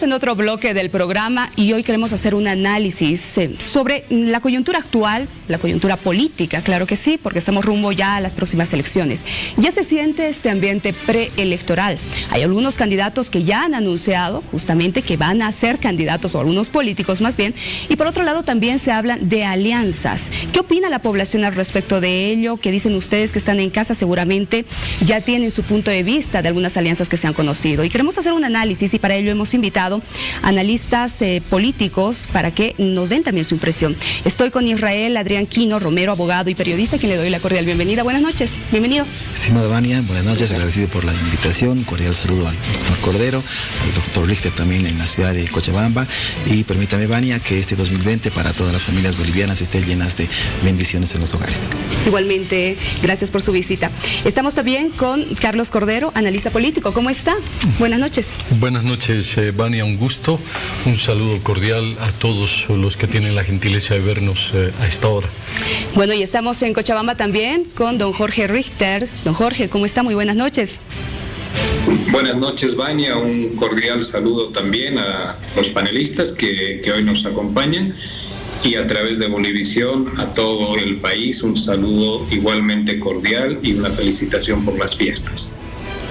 en otro bloque del programa y hoy queremos hacer un análisis sobre la coyuntura actual, la coyuntura política, claro que sí, porque estamos rumbo ya a las próximas elecciones. Ya se siente este ambiente preelectoral. Hay algunos candidatos que ya han anunciado justamente que van a ser candidatos, o algunos políticos más bien, y por otro lado también se habla de alianzas. ¿Qué opina la población al respecto de ello? ¿Qué dicen ustedes que están en casa? Seguramente ya tienen su punto de vista de algunas alianzas que se han conocido. Y queremos hacer un análisis y para ello hemos invitado analistas políticos para que nos den también su impresión. Estoy con Israel Adrián Quino Romero, abogado y periodista, a quien le doy la cordial bienvenida. Buenas noches, bienvenido. Estimada Vania, buenas noches, agradecido por la invitación, cordial saludo al doctor Cordero, al doctor Richter también en la ciudad de Cochabamba, y permítame, Vania, que este 2020 para todas las familias bolivianas esté llenas de bendiciones en los hogares. Igualmente, gracias por su visita. Estamos también con Carlos Cordero, analista político. ¿Cómo está? Buenas noches. Buenas noches, Vania, un gusto. Un saludo cordial a todos los que tienen la gentileza de vernos a esta hora. Bueno, y estamos en Cochabamba también con don Jorge Richter. Don Jorge, ¿cómo está? Muy buenas noches. Buenas noches, Vania. Un cordial saludo también a los panelistas que hoy nos acompañan. Y a través de Bolivisión a todo el país un saludo igualmente cordial y una felicitación por las fiestas.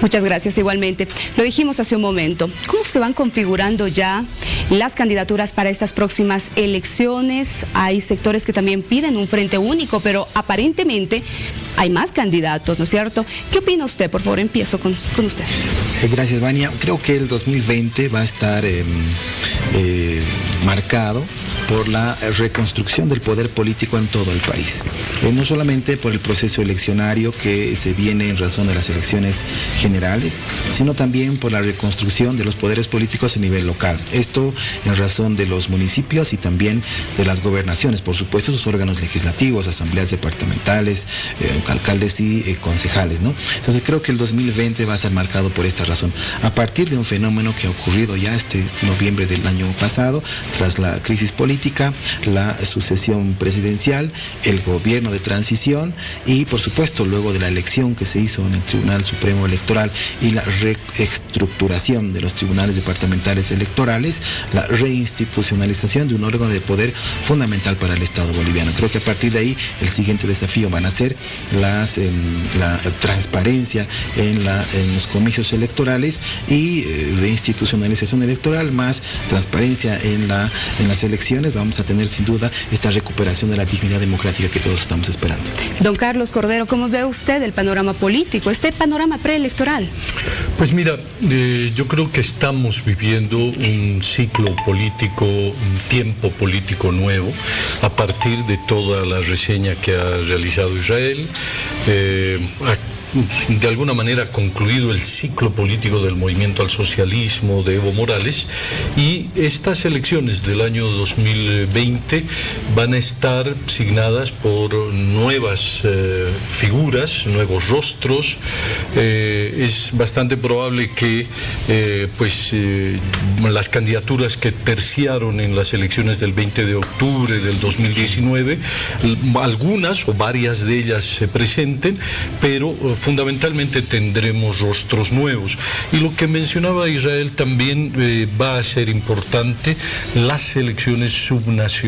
Muchas gracias, igualmente. Lo dijimos hace un momento, ¿cómo se van configurando ya las candidaturas para estas próximas elecciones? Hay sectores que también piden un frente único, pero aparentemente hay más candidatos, ¿no es cierto? ¿Qué opina usted? Por favor, empiezo con usted. Gracias, Vania. Creo que el 2020 va a estar marcado por la reconstrucción del poder político en todo el país. No solamente por el proceso eleccionario que se viene en razón de las elecciones generales, sino también por la reconstrucción de los poderes políticos a nivel local. Esto en razón de los municipios y también de las gobernaciones, por supuesto, sus órganos legislativos, asambleas departamentales, alcaldes y concejales, ¿no? Entonces creo que el 2020 va a estar marcado por esta razón. A partir de un fenómeno que ha ocurrido ya este noviembre del año pasado, tras la crisis política, la sucesión presidencial, el gobierno de transición y, por supuesto, luego de la elección que se hizo en el Tribunal Supremo Electoral y la reestructuración de los tribunales departamentales electorales, la reinstitucionalización de un órgano de poder fundamental para el Estado boliviano. Creo que a partir de ahí el siguiente desafío van a ser la transparencia en los comicios electorales y reinstitucionalización electoral más transparencia en las elecciones. Vamos a tener sin duda esta recuperación de la dignidad democrática que todos estamos esperando. Don Carlos Cordero, ¿cómo ve usted el panorama político, este panorama preelectoral? Pues mira, yo creo que estamos viviendo un ciclo político, un tiempo político nuevo, a partir de toda la reseña que ha realizado Israel. De alguna manera concluido el ciclo político del movimiento al socialismo de Evo Morales, y estas elecciones del año 2020 van a estar signadas por nuevas figuras, nuevos rostros. Es bastante probable que las candidaturas que terciaron en las elecciones del 20 de octubre del 2019, algunas o varias de ellas se presenten, pero fundamentalmente tendremos rostros nuevos. Y lo que mencionaba Israel también va a ser importante, las elecciones subnacionales.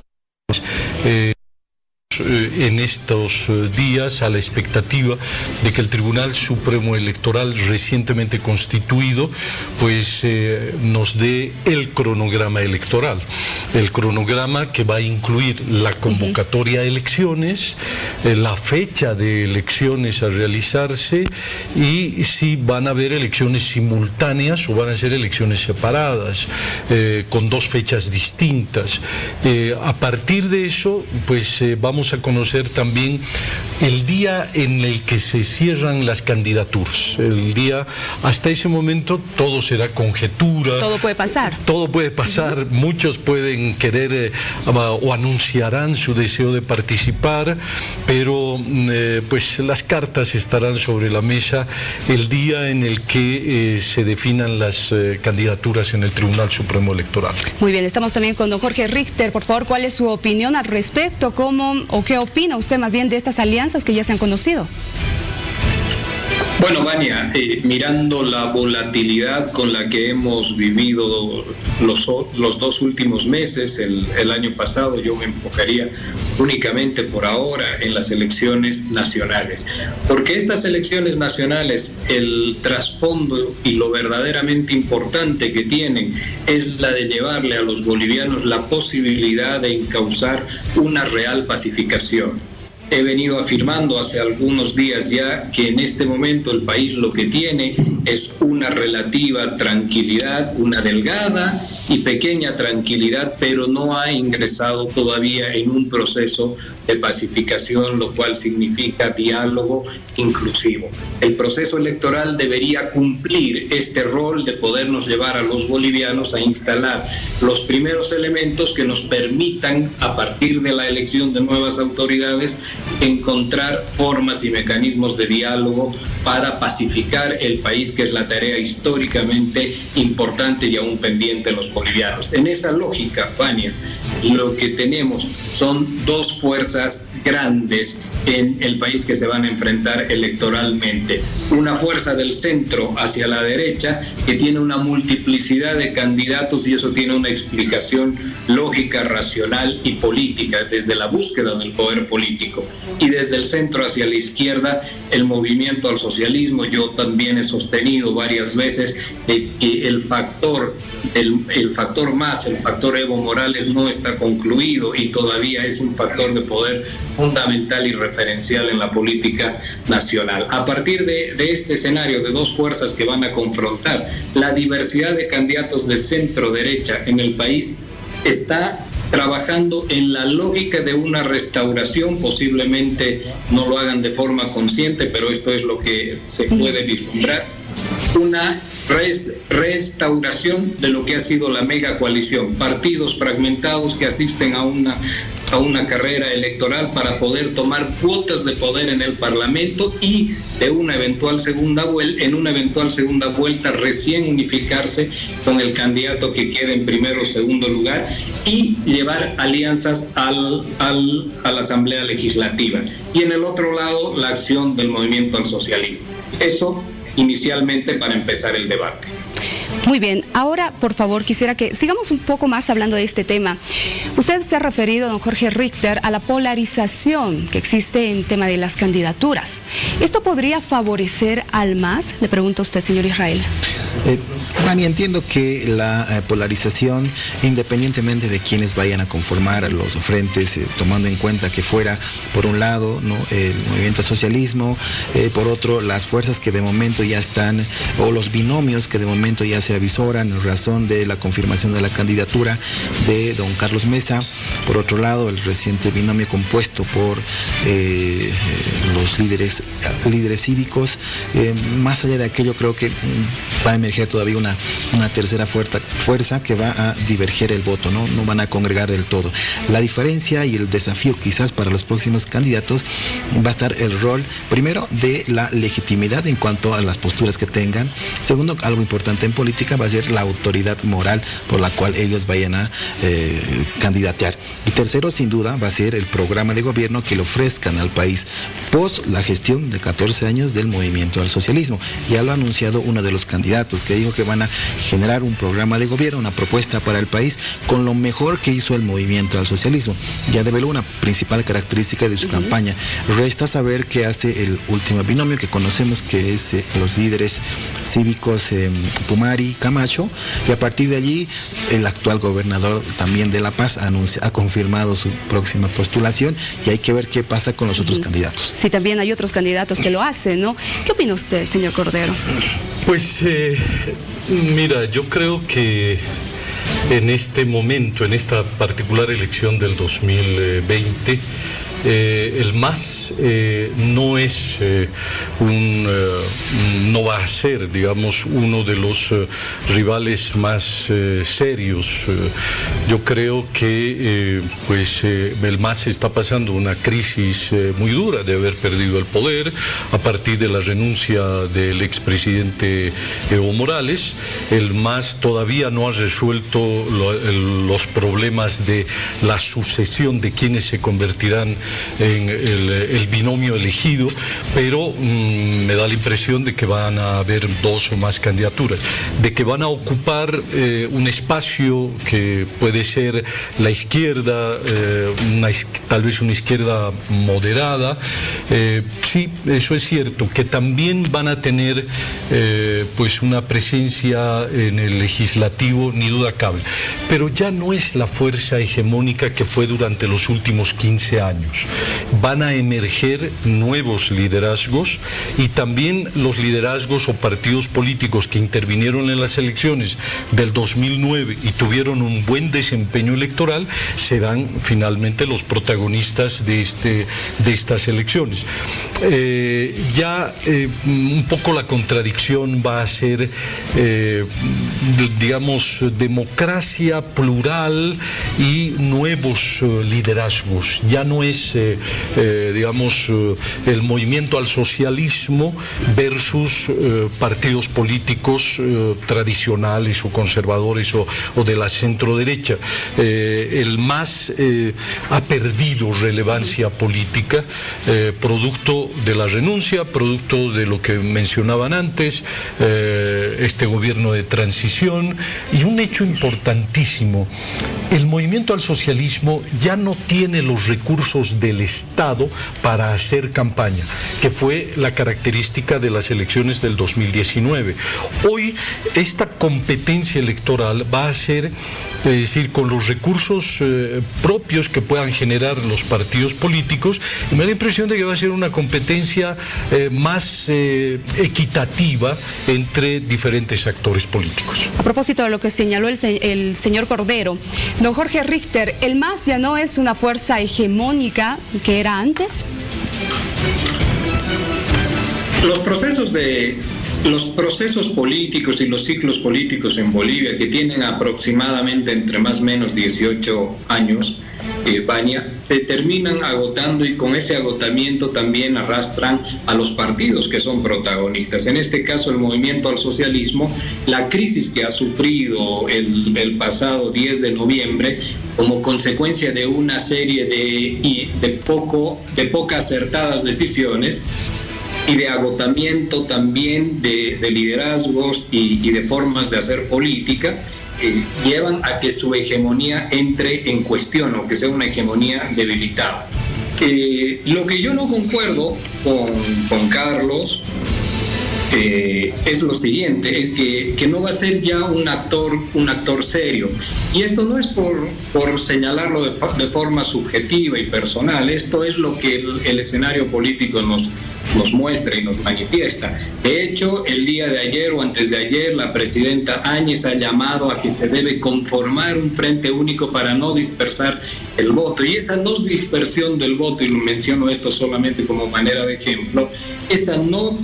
En estos días, a la expectativa de que el Tribunal Supremo Electoral recientemente constituido pues nos dé el cronograma electoral, el cronograma que va a incluir la convocatoria a elecciones, la fecha de elecciones a realizarse y si van a haber elecciones simultáneas o van a ser elecciones separadas con dos fechas distintas. A partir de eso pues vamos a conocer también el día en el que se cierran las candidaturas. El día, hasta ese momento, todo será conjetura. Todo puede pasar. Todo puede pasar. Muchos pueden querer o anunciarán su deseo de participar, pero pues las cartas estarán sobre la mesa el día en el que se definan las candidaturas en el Tribunal Supremo Electoral. Muy bien, estamos también con don Jorge Richter. Por favor, ¿cuál es su opinión al respecto? ¿Cómo o qué opina usted más bien de estas alianzas que ya se han conocido? Bueno, Vania, mirando la volatilidad con la que hemos vivido los 2 últimos meses, el año pasado, yo me enfocaría únicamente por ahora en las elecciones nacionales. Porque estas elecciones nacionales, el trasfondo y lo verdaderamente importante que tienen es la de llevarle a los bolivianos la posibilidad de encauzar una real pacificación. He venido afirmando hace algunos días ya que en este momento el país lo que tiene es una relativa tranquilidad, una delgada y pequeña tranquilidad, pero no ha ingresado todavía en un proceso de pacificación, lo cual significa diálogo inclusivo. El proceso electoral debería cumplir este rol de podernos llevar a los bolivianos a instalar los primeros elementos que nos permitan, a partir de la elección de nuevas autoridades, encontrar formas y mecanismos de diálogo para pacificar el país, que es la tarea históricamente importante y aún pendiente de los bolivianos. En esa lógica, Vania, lo que tenemos son 2 fuerzas grandes en el país que se van a enfrentar electoralmente. Una fuerza del centro hacia la derecha que tiene una multiplicidad de candidatos, y eso tiene una explicación lógica, racional y política desde la búsqueda del poder político. Y desde el centro hacia la izquierda, el movimiento al socialismo. Yo también he sostenido varias veces que el factor Evo Morales no está concluido y todavía es un factor de poder fundamental y referencial en la política nacional. A partir de este escenario de 2 fuerzas que van a confrontar, la diversidad de candidatos de centro-derecha en el país está trabajando en la lógica de una restauración. Posiblemente no lo hagan de forma consciente, pero esto es lo que se puede vislumbrar. Una restauración de lo que ha sido la mega coalición, partidos fragmentados que asisten a una carrera electoral para poder tomar cuotas de poder en el Parlamento y en una eventual segunda vuelta recién unificarse con el candidato que quede en primero o segundo lugar y llevar alianzas a la Asamblea Legislativa. Y en el otro lado, la acción del movimiento al socialismo. Eso inicialmente para empezar el debate. Muy bien, ahora por favor quisiera que sigamos un poco más hablando de este tema. Usted se ha referido, don Jorge Richter, a la polarización que existe en tema de las candidaturas. ¿Esto podría favorecer al MAS? Le pregunto a usted, señor Israel. Vania, entiendo que la polarización, independientemente de quienes vayan a conformar los frentes, tomando en cuenta que fuera, por un lado, ¿no?, el movimiento al socialismo, por otro, las fuerzas que de momento ya están, o los binomios que de momento ya se avisoran en razón de la confirmación de la candidatura de don Carlos Mesa, por otro lado, el reciente binomio compuesto por los líderes cívicos. Más allá de aquello, creo que va a emerger todavía una tercera fuerza que va a diverger el voto, no van a congregar del todo. La diferencia y el desafío quizás para los próximos candidatos va a estar el rol, primero, de la legitimidad en cuanto a las posturas que tengan. Segundo, algo importante en política va a ser la autoridad moral por la cual ellos vayan a candidatear. Y tercero, sin duda, va a ser el programa de gobierno que le ofrezcan al país post la gestión de 14 años del movimiento al socialismo. Ya lo ha anunciado uno de los candidatos, que dijo que van a generar un programa de gobierno, una propuesta para el país con lo mejor que hizo el movimiento al socialismo. Ya develó una principal característica de su campaña. Resta saber qué hace el último binomio que conocemos, que es los líderes cívicos Pumari, Camacho, y a partir de allí el actual gobernador también de La Paz ha confirmado su próxima postulación, y hay que ver qué pasa con los otros candidatos. Sí, también hay otros candidatos que lo hacen, ¿no? ¿Qué opina usted, señor Cordero? Pues mira, yo creo que en este momento, en esta particular elección del 2020, el MAS no es no va a ser, digamos, uno de los rivales más serios. Yo creo que el MAS está pasando una crisis muy dura de haber perdido el poder a partir de la renuncia del expresidente Evo Morales. El MAS todavía no ha resuelto los problemas de la sucesión de quienes se convertirán en el binomio elegido, pero me da la impresión de que van a haber 2 o más candidaturas, de que van a ocupar un espacio que puede ser la izquierda, tal vez una izquierda moderada. Sí, eso es cierto, que también van a tener pues una presencia en el legislativo, ni duda cabe, pero ya no es la fuerza hegemónica que fue durante los últimos 15 años. Van a emerger nuevos liderazgos, y también los liderazgos o partidos políticos que intervinieron en las elecciones del 2009 y tuvieron un buen desempeño electoral serán finalmente los protagonistas de estas elecciones. Un poco la contradicción va a ser, digamos, democracia plural y nuevos liderazgos. Ya no es, digamos, el movimiento al socialismo versus partidos políticos tradicionales o conservadores o de la centro-derecha. El MAS ha perdido relevancia política, producto de la renuncia, producto de lo que mencionaban antes, este gobierno de transición, y un hecho importantísimo: el movimiento al socialismo ya no tiene los recursos del Estado para hacer campaña, que fue la característica de las elecciones del 2019. Hoy esta competencia electoral va a ser, es decir, con los recursos propios que puedan generar los partidos políticos, y me da la impresión de que va a ser una competencia más equitativa entre diferentes actores políticos. A propósito de lo que señaló el señor Cordero, don Jorge Richter, ¿el MAS ya no es una fuerza hegemónica que era antes? Los procesos políticos y los ciclos políticos en Bolivia, que tienen aproximadamente entre más o menos 18 años, Vania, se terminan agotando, y con ese agotamiento también arrastran a los partidos que son protagonistas. En este caso, el movimiento al socialismo, la crisis que ha sufrido el pasado 10 de noviembre como consecuencia de una serie de poco acertadas decisiones y de agotamiento también de liderazgos y de formas de hacer política, llevan a que su hegemonía entre en cuestión, o que sea una hegemonía debilitada. Lo que yo no concuerdo con Carlos es lo siguiente, es que no va a ser ya un actor serio. Y esto no es por señalarlo de forma subjetiva y personal, esto es lo que el escenario político nos muestra y nos manifiesta. De hecho, el día de ayer o antes de ayer, la presidenta Áñez ha llamado a que se debe conformar un frente único para no dispersar el voto. Y esa no dispersión del voto, y lo menciono esto solamente como manera de ejemplo, esa no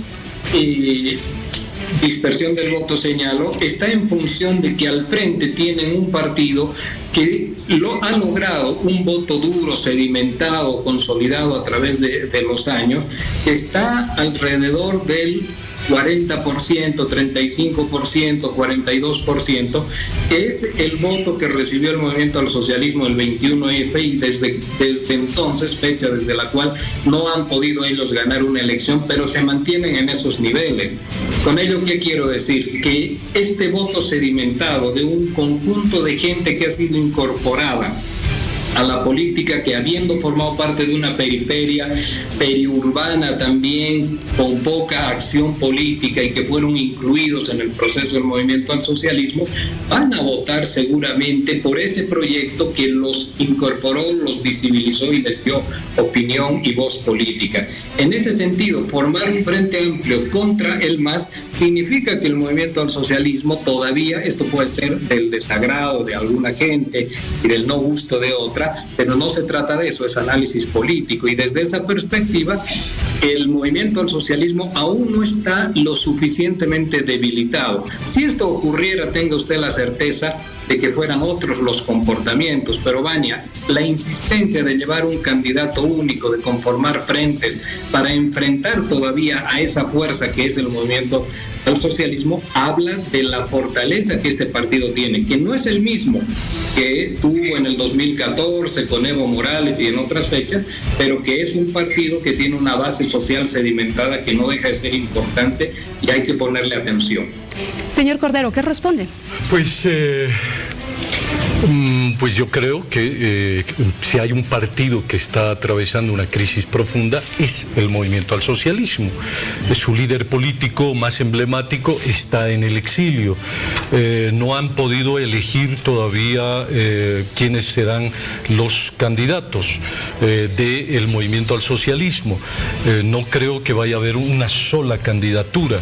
dispersión del voto, señalo, está en función de que al frente tienen un partido que ha logrado un voto duro, sedimentado, consolidado a través de los años, que está alrededor del 40%, 35%, 42%, que es el voto que recibió el movimiento al socialismo el 21F, y desde entonces, fecha desde la cual no han podido ellos ganar una elección, pero se mantienen en esos niveles. Con ello, ¿qué quiero decir? Que este voto sedimentado de un conjunto de gente que ha sido incorporada a la política, que habiendo formado parte de una periferia periurbana también, con poca acción política, y que fueron incluidos en el proceso del movimiento al socialismo, van a votar seguramente por ese proyecto que los incorporó, los visibilizó y les dio opinión y voz política. En ese sentido, formar un frente amplio contra el MAS significa que el movimiento al socialismo todavía, esto puede ser del desagrado de alguna gente y del no gusto de otra, pero no se trata de eso, es análisis político, y desde esa perspectiva el movimiento al socialismo aún no está lo suficientemente debilitado. Si esto ocurriera, tenga usted la certeza de que fueran otros los comportamientos, pero Vania, la insistencia de llevar un candidato único, de conformar frentes para enfrentar todavía a esa fuerza que es el movimiento al socialismo, habla de la fortaleza que este partido tiene, que no es el mismo que tuvo en el 2014 con Evo Morales y en otras fechas, pero que es un partido que tiene una base social sedimentada que no deja de ser importante y hay que ponerle atención. Señor Cordero, ¿qué responde? Pues yo creo que si hay un partido que está atravesando una crisis profunda es el movimiento al socialismo. Su líder político más emblemático está en el exilio. No han podido elegir todavía quiénes serán los candidatos del movimiento al socialismo. No creo que vaya a haber una sola candidatura.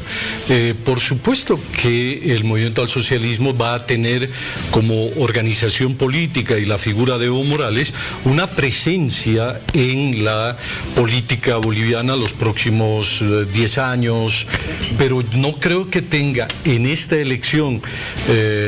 Por supuesto que el movimiento al socialismo va a tener como organización política y la figura de Evo Morales una presencia en la política boliviana los próximos 10 años, pero no creo que tenga en esta elección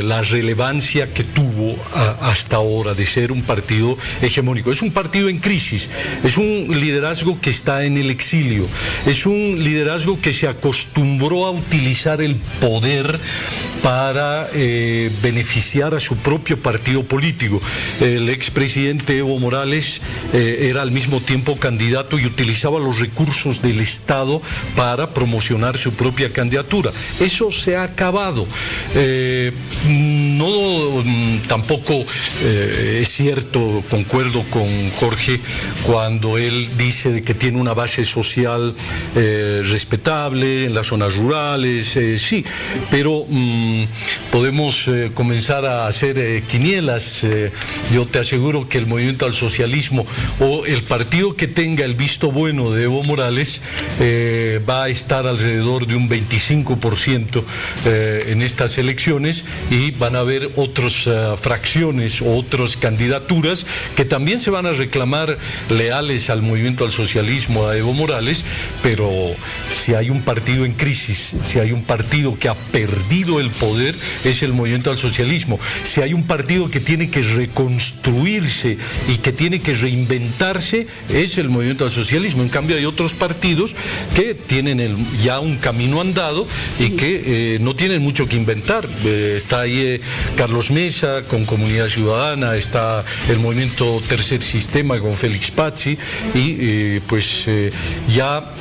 la relevancia que tuvo hasta ahora de ser un partido hegemónico. Es un partido en crisis, es un liderazgo que está en el exilio, es un liderazgo que se acostumbró a utilizar el poder para beneficiar a su propio partido político. El expresidente Evo Morales era al mismo tiempo candidato y utilizaba los recursos del Estado para promocionar su propia candidatura. Eso se ha acabado. Tampoco es cierto, concuerdo con Jorge cuando él dice de que tiene una base social respetable en las zonas rurales, sí, pero podemos comenzar a hacer quinielas. Yo te aseguro que el movimiento al socialismo o el partido que tenga el visto bueno de Evo Morales va a estar alrededor de un 25% en estas elecciones, y van a haber otras fracciones o otras candidaturas que también se van a reclamar leales al movimiento al socialismo, a Evo Morales, pero si hay un partido en crisis, si hay un partido que ha perdido el poder, es el movimiento al socialismo. Si hay un partido que tiene que reconstruirse y que tiene que reinventarse, es el movimiento al socialismo. En cambio hay otros partidos que tienen ya un camino andado y que no tienen mucho que inventar. Está ahí Carlos Mesa con Comunidad Ciudadana, está el movimiento Tercer Sistema con Félix Pazzi, y ya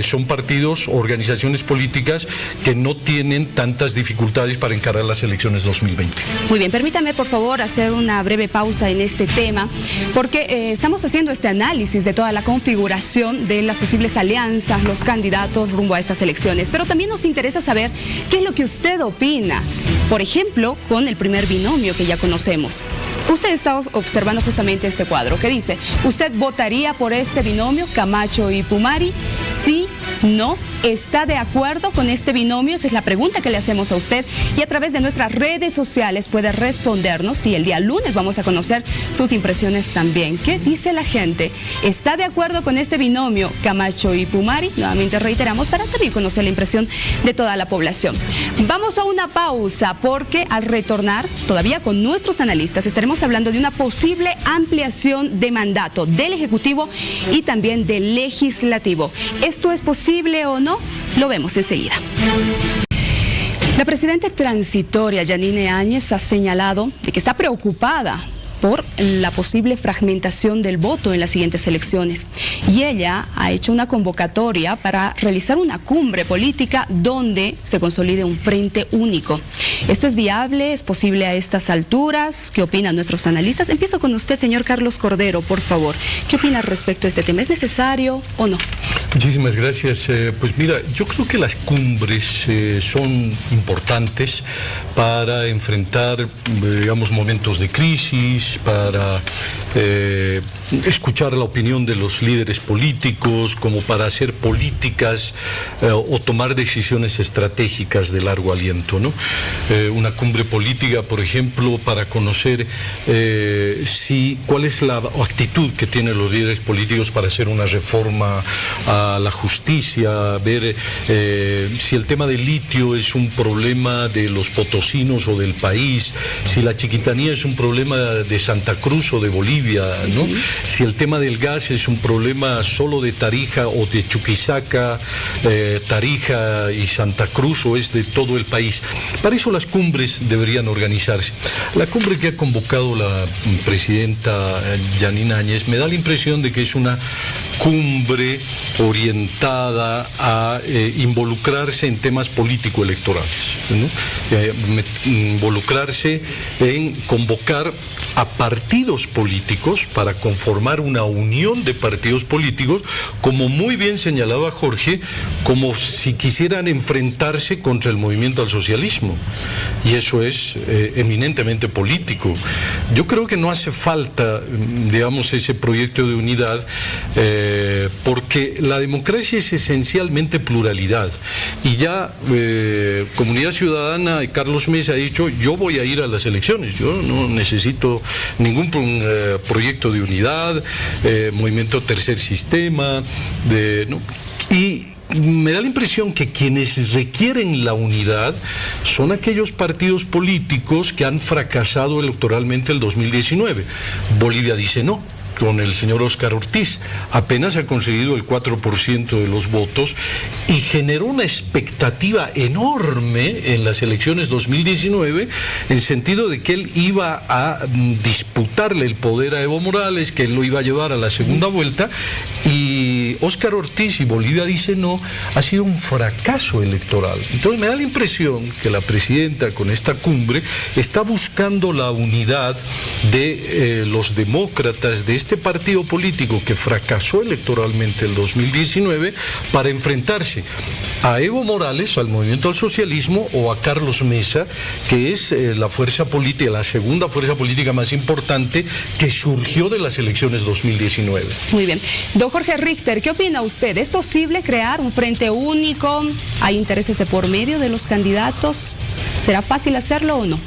son partidos, organizaciones políticas que no tienen tantas dificultades para encarar las elecciones 2020. Muy bien, permítame por favor hacer una breve pausa en este tema, porque estamos haciendo este análisis de toda la configuración de las posibles alianzas, los candidatos rumbo a estas elecciones, pero también nos interesa saber qué es lo que usted opina, por ejemplo, con el primer binomio que ya conocemos. Usted está observando justamente este cuadro que dice, ¿usted votaría por este binomio, Camacho y Pumari? Sí, no, ¿está de acuerdo con este binomio? Esa es la pregunta que le hacemos a usted, y a través de nuestras redes sociales puede respondernos, y el día lunes vamos a conocer sus impresiones también. ¿Qué dice la gente? ¿Está de acuerdo con este binomio, Camacho y Pumari? Nuevamente reiteramos, para también conocer la impresión de toda la población. Vamos a una pausa, porque al retornar, todavía con nuestros analistas, estaremos hablando de una posible ampliación de mandato del Ejecutivo y también del Legislativo. ¿Esto es posible o no? Lo vemos enseguida. La presidenta transitoria, Yanine Áñez, ha señalado de que está preocupada por la posible fragmentación del voto en las siguientes elecciones. Y ella ha hecho una convocatoria para realizar una cumbre política donde se consolide un frente único. ¿Esto es viable? ¿Es posible a estas alturas? ¿Qué opinan nuestros analistas? Empiezo con usted, señor Carlos Cordero, por favor. ¿Qué opina respecto a este tema? ¿Es necesario o no? Muchísimas gracias. Pues mira, yo creo que las cumbres son importantes para enfrentar, digamos, momentos de crisis, para escuchar la opinión de los líderes políticos, como para hacer políticas o tomar decisiones estratégicas de largo aliento, ¿no? Una cumbre política, por ejemplo, para conocer cuál es la actitud que tienen los líderes políticos para hacer una reforma a la justicia, ver si el tema del litio es un problema de los potosinos o del país, si la chiquitanía es un problema de Santa Cruz o de Bolivia, ¿no? Si el tema del gas es un problema solo de Tarija o de Chuquisaca, Tarija y Santa Cruz, o es de todo el país. Para eso las cumbres deberían organizarse. La cumbre que ha convocado la presidenta Yanina Áñez me da la impresión de que es una cumbre orientada a involucrarse en temas político-electorales, ¿no? Involucrarse en convocar a partidos políticos para conformar una unión de partidos políticos, como muy bien señalaba Jorge, como si quisieran enfrentarse contra el movimiento al socialismo, y eso es eminentemente político. Yo creo que no hace falta, digamos, ese proyecto de unidad, porque la democracia es esencialmente pluralidad, y ya Comunidad Ciudadana y Carlos Mesa ha dicho: yo voy a ir a las elecciones, yo no necesito ningún proyecto de unidad, movimiento Tercer Sistema, ¿no? Y me da la impresión que quienes requieren la unidad son aquellos partidos políticos que han fracasado electoralmente el 2019. Bolivia dice no, con el señor Óscar Ortiz, apenas ha conseguido el 4% de los votos y generó una expectativa enorme en las elecciones 2019, en sentido de que él iba a disputarle el poder a Evo Morales, que él lo iba a llevar a la segunda vuelta, y Óscar Ortiz y Bolivia dice no, ha sido un fracaso electoral. Entonces me da la impresión que la presidenta con esta cumbre está buscando la unidad de los demócratas de este partido político que fracasó electoralmente el 2019 para enfrentarse a Evo Morales, al movimiento al socialismo, o a Carlos Mesa, que es la fuerza política, la segunda fuerza política más importante que surgió de las elecciones 2019. Muy bien. Don Jorge Richter, ¿qué opina usted? ¿Es posible crear un frente único? ¿Hay intereses de por medio de los candidatos? ¿Será fácil hacerlo o no?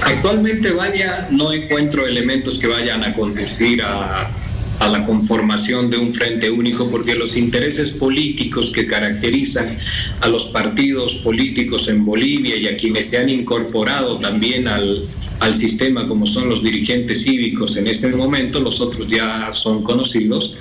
Actualmente, Vania, no encuentro elementos que vayan a conducir a la conformación de un frente único, porque los intereses políticos que caracterizan a los partidos políticos en Bolivia y a quienes se han incorporado también al sistema, como son los dirigentes cívicos en este momento, los otros ya son conocidos,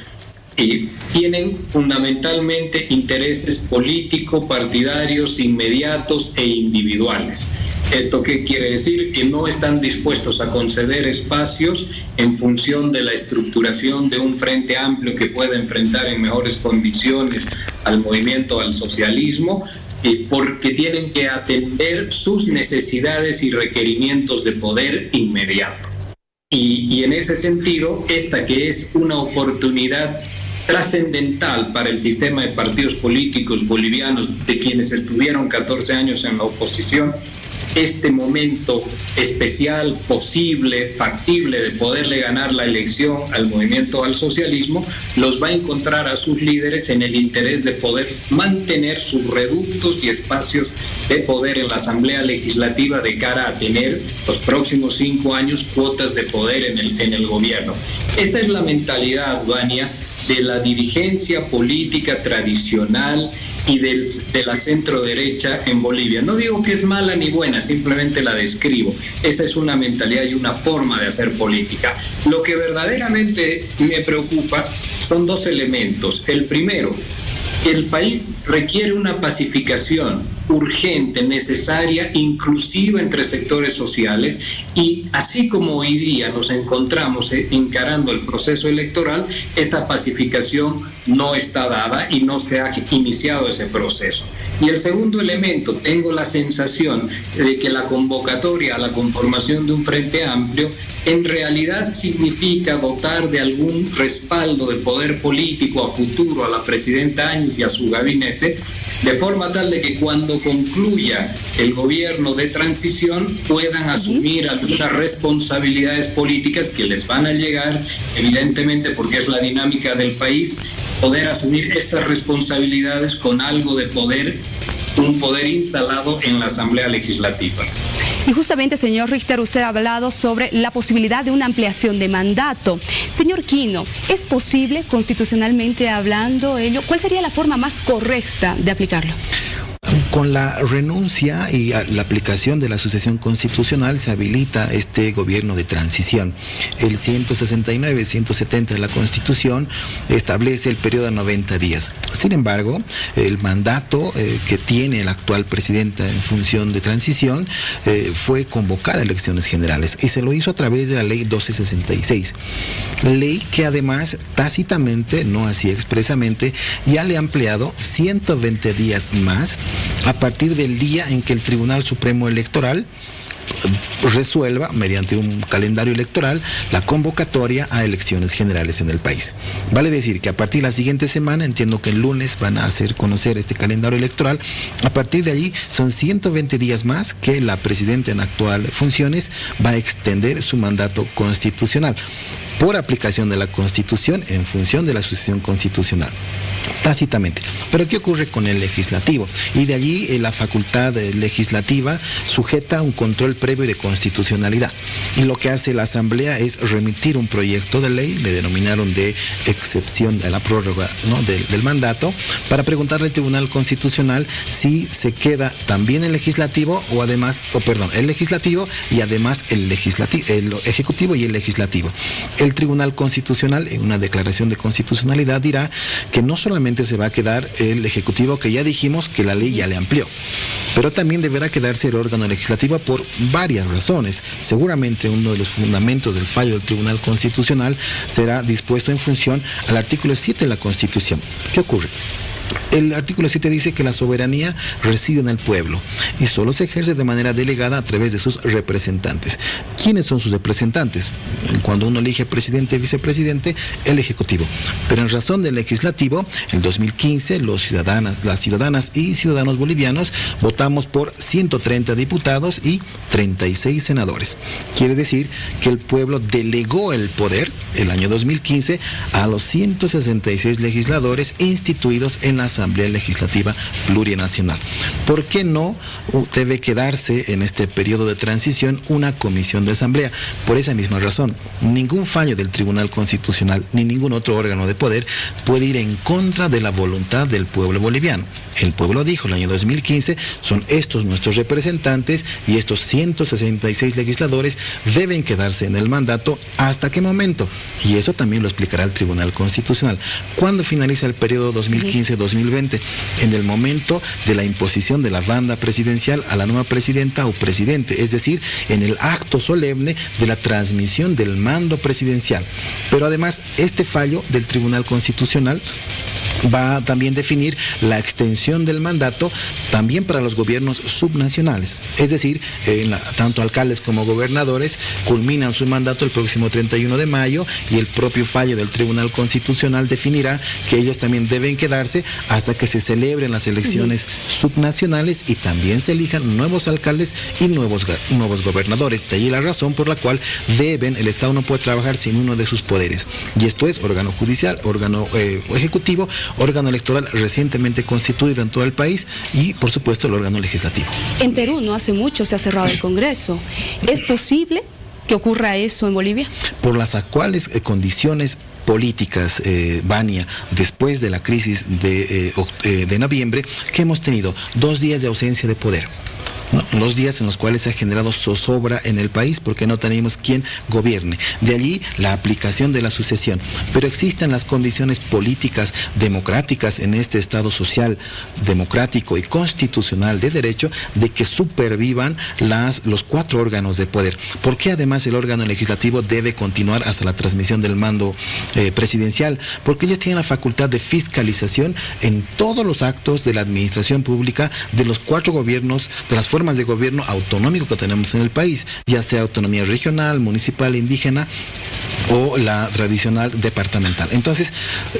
y tienen fundamentalmente intereses político-partidarios inmediatos e individuales. ¿Esto qué quiere decir? Que no están dispuestos a conceder espacios en función de la estructuración de un frente amplio que pueda enfrentar en mejores condiciones al movimiento al socialismo, porque tienen que atender sus necesidades y requerimientos de poder inmediato. Y en ese sentido, esta que es una oportunidad trascendental para el sistema de partidos políticos bolivianos, de quienes estuvieron 14 años en la oposición, este momento especial, posible, factible de poderle ganar la elección al movimiento al socialismo, los va a encontrar a sus líderes en el interés de poder mantener sus reductos y espacios de poder en la Asamblea Legislativa de cara a tener los próximos 5 años cuotas de poder en el gobierno. Esa es la mentalidad, Vania, de la dirigencia política tradicional y de la centro derecha en Bolivia. No digo que es mala ni buena, simplemente la describo. Esa es una mentalidad y una forma de hacer política. Lo que verdaderamente me preocupa son 2 elementos. El primero, el país requiere una pacificación urgente, necesaria, inclusiva entre sectores sociales, y así como hoy día nos encontramos encarando el proceso electoral, esta pacificación no está dada y no se ha iniciado ese proceso. Y el segundo elemento, tengo la sensación de que la convocatoria a la conformación de un Frente Amplio en realidad significa dotar de algún respaldo de poder político a futuro a la presidenta Áñez y a su gabinete, de forma tal de que cuando concluya el gobierno de transición puedan asumir algunas responsabilidades políticas que les van a llegar, evidentemente porque es la dinámica del país, poder asumir estas responsabilidades con algo de poder, un poder instalado en la Asamblea Legislativa. Y justamente, señor Richter, usted ha hablado sobre la posibilidad de una ampliación de mandato. Señor Quino, ¿es posible constitucionalmente hablando ello? ¿Cuál sería la forma más correcta de aplicarlo? Con la renuncia y la aplicación de la sucesión constitucional se habilita este gobierno de transición. El 169, 170 de la Constitución establece el periodo de 90 días. Sin embargo, el mandato que tiene la actual presidenta en función de transición fue convocar a elecciones generales y se lo hizo a través de la ley 1266. Ley que además tácitamente, no así expresamente, ya le ha ampliado 120 días más a partir del día en que el Tribunal Supremo Electoral resuelva, mediante un calendario electoral, la convocatoria a elecciones generales en el país. Vale decir que a partir de la siguiente semana, entiendo que el lunes van a hacer conocer este calendario electoral, a partir de allí son 120 días más que la presidenta en actual funciones va a extender su mandato constitucional por aplicación de la Constitución en función de la sucesión constitucional. Tácitamente. Pero ¿qué ocurre con el legislativo? Y de allí la facultad legislativa sujeta un control previo de constitucionalidad. Y lo que hace la Asamblea es remitir un proyecto de ley, le denominaron de excepción a la prórroga, ¿no?, del mandato, para preguntarle al Tribunal Constitucional si se queda también el legislativo el legislativo y además el ejecutivo y el legislativo. El Tribunal Constitucional, en una declaración de constitucionalidad, dirá que no solamente se va a quedar el Ejecutivo, que ya dijimos que la ley ya le amplió, pero también deberá quedarse el órgano legislativo por varias razones. Seguramente uno de los fundamentos del fallo del Tribunal Constitucional será dispuesto en función al artículo 7 de la Constitución. ¿Qué ocurre? El artículo 7 dice que la soberanía reside en el pueblo y solo se ejerce de manera delegada a través de sus representantes. ¿Quiénes son sus representantes? Cuando uno elige presidente y vicepresidente, el Ejecutivo. Pero en razón del legislativo, en 2015, las ciudadanas y ciudadanos bolivianos votamos por 130 diputados y 36 senadores. Quiere decir que el pueblo delegó el poder, el año 2015, a los 166 legisladores instituidos en la Asamblea Legislativa Plurinacional. ¿Por qué no debe quedarse en este periodo de transición una comisión de asamblea? Por esa misma razón, ningún fallo del Tribunal Constitucional ni ningún otro órgano de poder puede ir en contra de la voluntad del pueblo boliviano. El pueblo dijo el año 2015, son estos nuestros representantes y estos 166 legisladores deben quedarse en el mandato. ¿Hasta qué momento? Y eso también lo explicará el Tribunal Constitucional. ¿Cuándo finaliza el periodo 2015-2020? En el momento de la imposición de la banda presidencial a la nueva presidenta o presidente, es decir, en el acto solemne de la transmisión del mando presidencial. Pero además, este fallo del Tribunal Constitucional va a también definir la extensión del mandato también para los gobiernos subnacionales. Es decir, tanto alcaldes como gobernadores culminan su mandato el próximo 31 de mayo y el propio fallo del Tribunal Constitucional definirá que ellos también deben quedarse hasta que se celebren las elecciones subnacionales y también se elijan nuevos alcaldes y nuevos gobernadores. De ahí la razón por la cual el Estado no puede trabajar sin uno de sus poderes. Y esto es órgano judicial, órgano ejecutivo, órgano electoral recientemente constituido en todo el país y, por supuesto, el órgano legislativo. En Perú no hace mucho se ha cerrado el Congreso. ¿Es posible que ocurra eso en Bolivia? Por las actuales condiciones políticas, Vania, después de la crisis de noviembre, que hemos tenido 2 días de ausencia de poder. ¿no? Los días en los cuales se ha generado zozobra en el país porque no tenemos quien gobierne. De allí la aplicación de la sucesión. Pero existen las condiciones políticas democráticas en este Estado social, democrático y constitucional de derecho de que supervivan los 4 órganos de poder. ¿Por qué además el órgano legislativo debe continuar hasta la transmisión del mando presidencial? Porque ellos tienen la facultad de fiscalización en todos los actos de la administración pública de los 4 gobiernos, de las formas de gobierno autonómico que tenemos en el país, ya sea autonomía regional, municipal, indígena o la tradicional departamental. Entonces,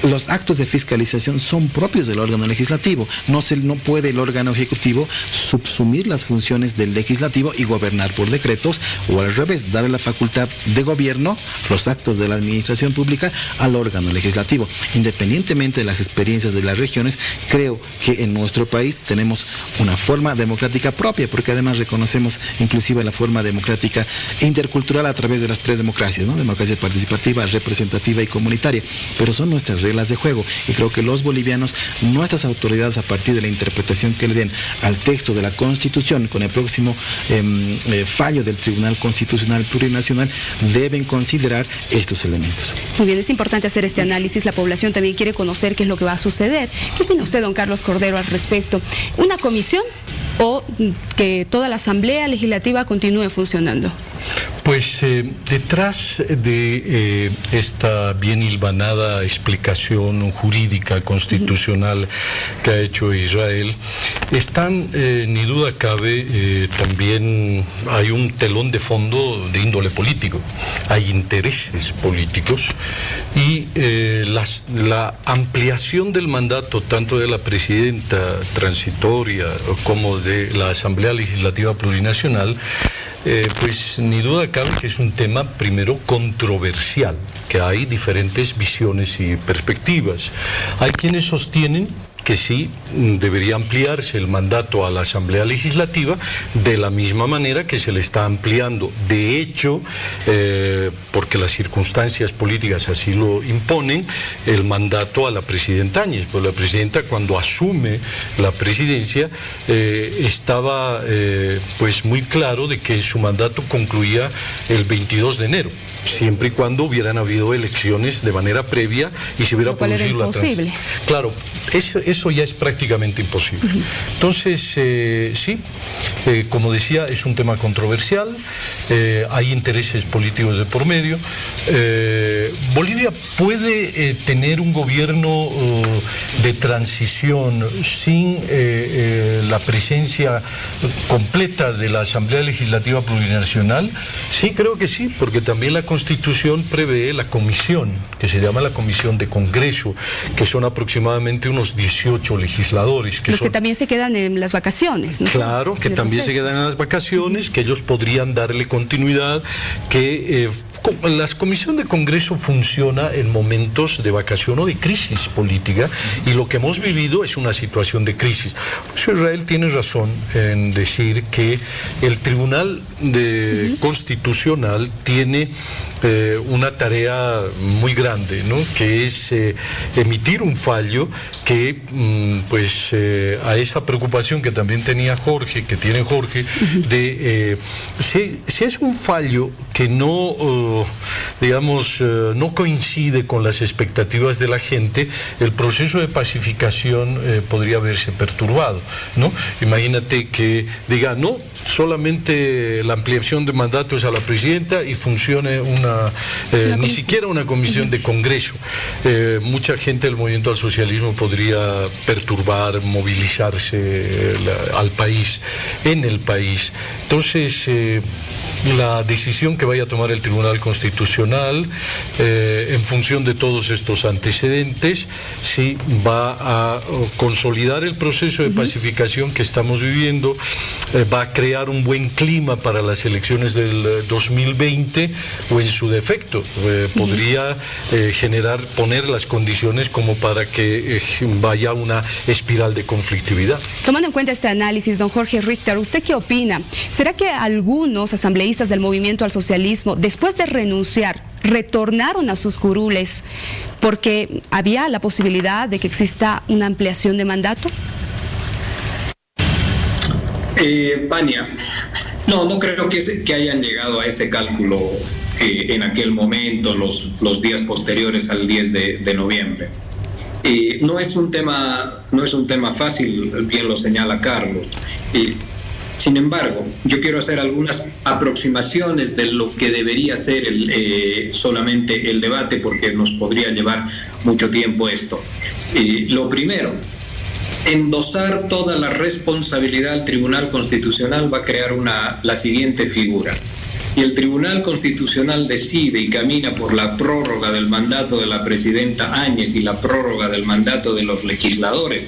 los actos de fiscalización son propios del órgano legislativo. No puede el órgano ejecutivo subsumir las funciones del legislativo y gobernar por decretos, o al revés, darle la facultad de gobierno, los actos de la administración pública, al órgano legislativo. Independientemente de las experiencias de las regiones, creo que en nuestro país tenemos una forma democrática propia, porque además reconocemos inclusive la forma democrática intercultural a través de las 3 democracias, ¿no? Democracia participativa, representativa y comunitaria, pero son nuestras reglas de juego, y creo que los bolivianos, nuestras autoridades, a partir de la interpretación que le den al texto de la Constitución con el próximo fallo del Tribunal Constitucional Plurinacional, deben considerar estos elementos. Muy bien, es importante hacer este análisis. La población también quiere conocer qué es lo que va a suceder. ¿Qué opina usted, don Carlos Cordero, al respecto? ¿Una comisión o que toda la Asamblea Legislativa continúe funcionando? Pues detrás de esta bien hilvanada explicación jurídica constitucional que ha hecho Israel, están, ni duda cabe, también hay un telón de fondo de índole político, hay intereses políticos, y la ampliación del mandato tanto de la presidenta transitoria como de la Asamblea Legislativa Plurinacional, pues ni duda cabe que es un tema primero controversial, que hay diferentes visiones y perspectivas. Hay quienes sostienen que sí debería ampliarse el mandato a la Asamblea Legislativa de la misma manera que se le está ampliando. De hecho, porque las circunstancias políticas así lo imponen, el mandato a la presidenta Áñez. Pues la presidenta, cuando asume la presidencia, estaba pues muy claro de que su mandato concluía el 22 de enero. Siempre y cuando hubieran habido elecciones de manera previa y se hubiera producido la transición. Claro, eso ya es prácticamente imposible. Entonces, sí, como decía, es un tema controversial, hay intereses políticos de por medio. Bolivia puede tener un gobierno de transición sin la presencia completa de la Asamblea Legislativa Plurinacional. Sí, creo que sí, porque también la Constitución prevé la comisión, que se llama la Comisión de Congreso, que son aproximadamente unos 18 legisladores. Los que también se quedan en las vacaciones, ¿no? Claro, que también se quedan en las vacaciones, que ellos podrían darle continuidad, que la Comisión de Congreso funciona en momentos de vacación o de crisis política, y lo que hemos vivido es una situación de crisis. Por eso Israel tiene razón en decir que el Tribunal Constitucional tiene una tarea muy grande, ¿no? Que es emitir un fallo que pues a esa preocupación que también tenía Jorge, que tiene Jorge, de si es un fallo que no digamos no coincide con las expectativas de la gente, el proceso de pacificación podría verse perturbado, ¿no? Imagínate que diga, no, solamente la ampliación de mandato es a la presidenta y funcione ni siquiera una comisión de Congreso. Mucha gente del movimiento al socialismo podría perturbar, movilizarse al país, en el país. Entonces, la decisión que vaya a tomar el Tribunal Constitucional, en función de todos estos antecedentes, sí va a consolidar el proceso de pacificación que estamos viviendo, va a crear un buen clima para las elecciones del 2020, o en su defecto podría poner las condiciones como para que vaya una espiral de conflictividad. Tomando en cuenta este análisis, don Jorge Richter, ¿usted qué opina? ¿Será que algunos asambleístas del movimiento al socialismo, después de renunciar, retornaron a sus curules porque había la posibilidad de que exista una ampliación de mandato? Vania, no creo que hayan llegado a ese cálculo en aquel momento, los días posteriores al 10 de noviembre. No es un tema fácil, bien lo señala Carlos. Sin embargo, yo quiero hacer algunas aproximaciones de lo que debería ser solamente el debate, porque nos podría llevar mucho tiempo esto. Lo primero, endosar toda la responsabilidad al Tribunal Constitucional va a crear la siguiente figura. Si el Tribunal Constitucional decide y camina por la prórroga del mandato de la presidenta Áñez y la prórroga del mandato de los legisladores,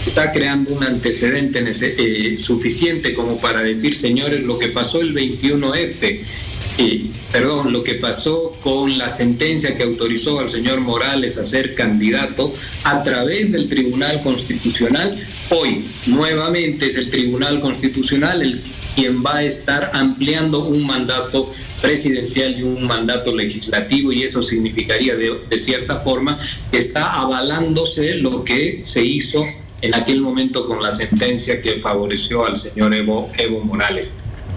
está creando un antecedente suficiente como para decir, señores, lo que pasó el 21F, lo que pasó con la sentencia que autorizó al señor Morales a ser candidato a través del Tribunal Constitucional, hoy nuevamente es el Tribunal Constitucional quien va a estar ampliando un mandato presidencial y un mandato legislativo, y eso significaría de cierta forma que está avalándose lo que se hizo en aquel momento con la sentencia que favoreció al señor Evo Morales.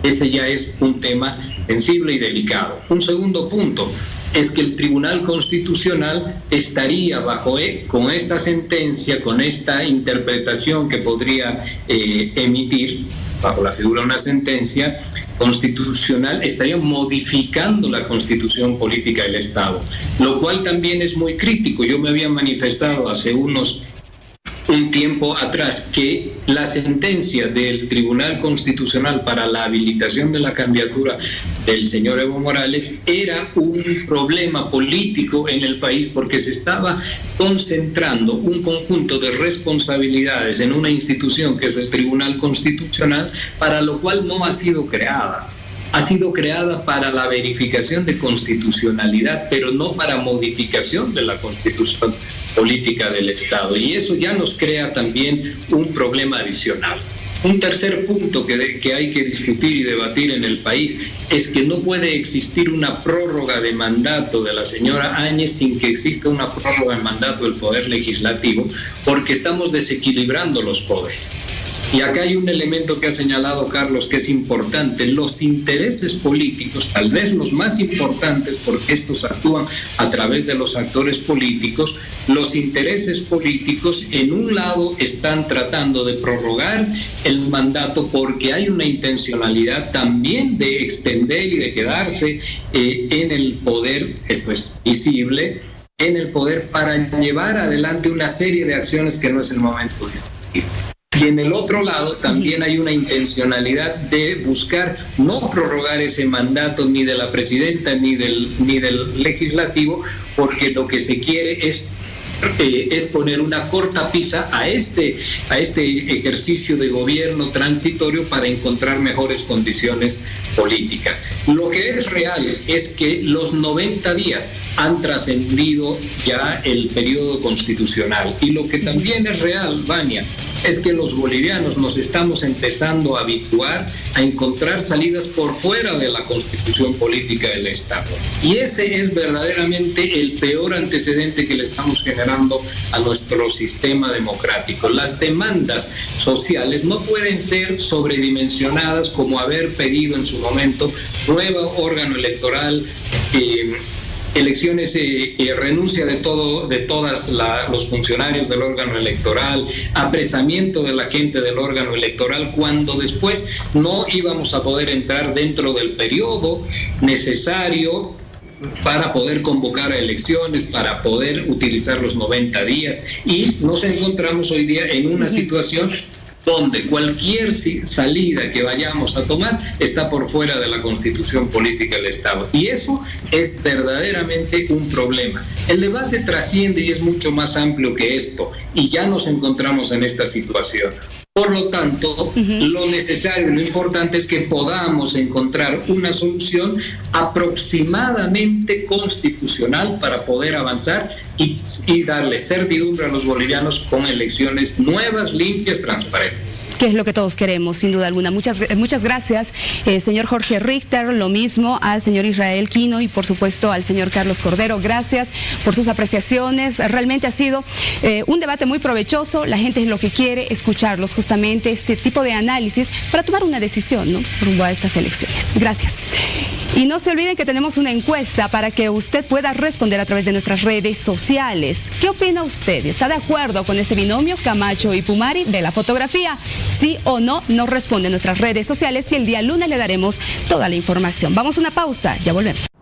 Ese ya es un tema sensible y delicado. Un segundo punto es que el Tribunal Constitucional estaría con esta sentencia, con esta interpretación que podría emitir bajo la figura de una sentencia constitucional, estaría modificando la constitución política del Estado, lo cual también es muy crítico. Yo me había manifestado hace un tiempo atrás que la sentencia del Tribunal Constitucional para la habilitación de la candidatura del señor Evo Morales era un problema político en el país, porque se estaba concentrando un conjunto de responsabilidades en una institución que es el Tribunal Constitucional, para lo cual no ha sido creada. Ha sido creada para la verificación de constitucionalidad, pero no para modificación de la constitución política del Estado. Y eso ya nos crea también un problema adicional. Un tercer punto que hay que discutir y debatir en el país es que no puede existir una prórroga de mandato de la señora Áñez sin que exista una prórroga de mandato del Poder Legislativo, porque estamos desequilibrando los poderes. Y acá hay un elemento que ha señalado Carlos que es importante: los intereses políticos, tal vez los más importantes, porque estos actúan a través de los actores políticos. Los intereses políticos, en un lado, están tratando de prorrogar el mandato porque hay una intencionalidad también de extender y de quedarse en el poder, esto es visible, en el poder para llevar adelante una serie de acciones que no es el momento de discutir. Y en el otro lado también hay una intencionalidad de buscar no prorrogar ese mandato ni de la presidenta ni del legislativo, porque lo que se quiere es poner una cortapisa a este ejercicio de gobierno transitorio para encontrar mejores condiciones políticas. Lo que es real es que los 90 días han trascendido ya el periodo constitucional, y lo que también es real, Vania, es que los bolivianos nos estamos empezando a habituar a encontrar salidas por fuera de la constitución política del Estado. Y ese es verdaderamente el peor antecedente que le estamos generando a nuestro sistema democrático. Las demandas sociales no pueden ser sobredimensionadas, como haber pedido en su momento nuevo órgano electoral, elecciones, renuncia de todos los funcionarios del órgano electoral, apresamiento de la gente del órgano electoral, cuando después no íbamos a poder entrar dentro del periodo necesario para poder convocar a elecciones, para poder utilizar los 90 días, y nos encontramos hoy día en una situación donde cualquier salida que vayamos a tomar está por fuera de la constitución política del Estado. Y eso es verdaderamente un problema. El debate trasciende y es mucho más amplio que esto, y ya nos encontramos en esta situación. Por lo tanto, lo necesario, lo importante es que podamos encontrar una solución aproximadamente constitucional para poder avanzar y darle certidumbre a los bolivianos con elecciones nuevas, limpias, transparentes. que es lo que todos queremos, sin duda alguna. Muchas gracias, señor Jorge Richter, lo mismo al señor Israel Quino y por supuesto al señor Carlos Cordero. Gracias por sus apreciaciones. Realmente ha sido un debate muy provechoso. La gente es lo que quiere, escucharlos, justamente este tipo de análisis para tomar una decisión, ¿no?, rumbo a estas elecciones. Gracias. Y no se olviden que tenemos una encuesta para que usted pueda responder a través de nuestras redes sociales. ¿Qué opina usted? ¿Está de acuerdo con este binomio Camacho y Pumari de la fotografía? ¿Sí o no? Nos responde en nuestras redes sociales y el día lunes le daremos toda la información. Vamos a una pausa, ya volvemos.